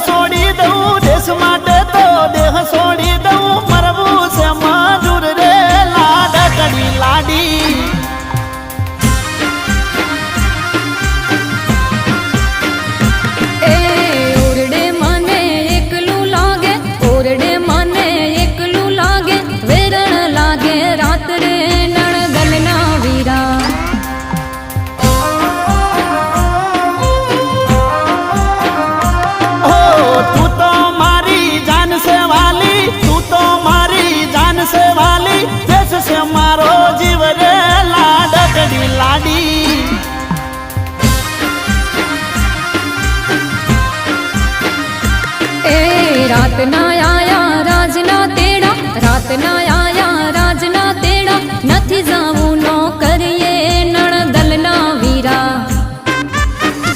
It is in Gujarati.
છોડી દઉં દેશ માટે તો દેહ છોડી દઉં મરવું છે મજૂર રે લાડકડી લાડી ઓરડે મને એકલું લાગે ઓરડે મને એકલું લાગે વેરણ લાગે રાત્રે નણગલના વીરા તું તો મારી જાન છે વાલી તું તો મારી જાન છે વાલી દેશ છે મારો જીવ રે લાડકડી લાડી રાતના આયા રાજના તેડા રાતના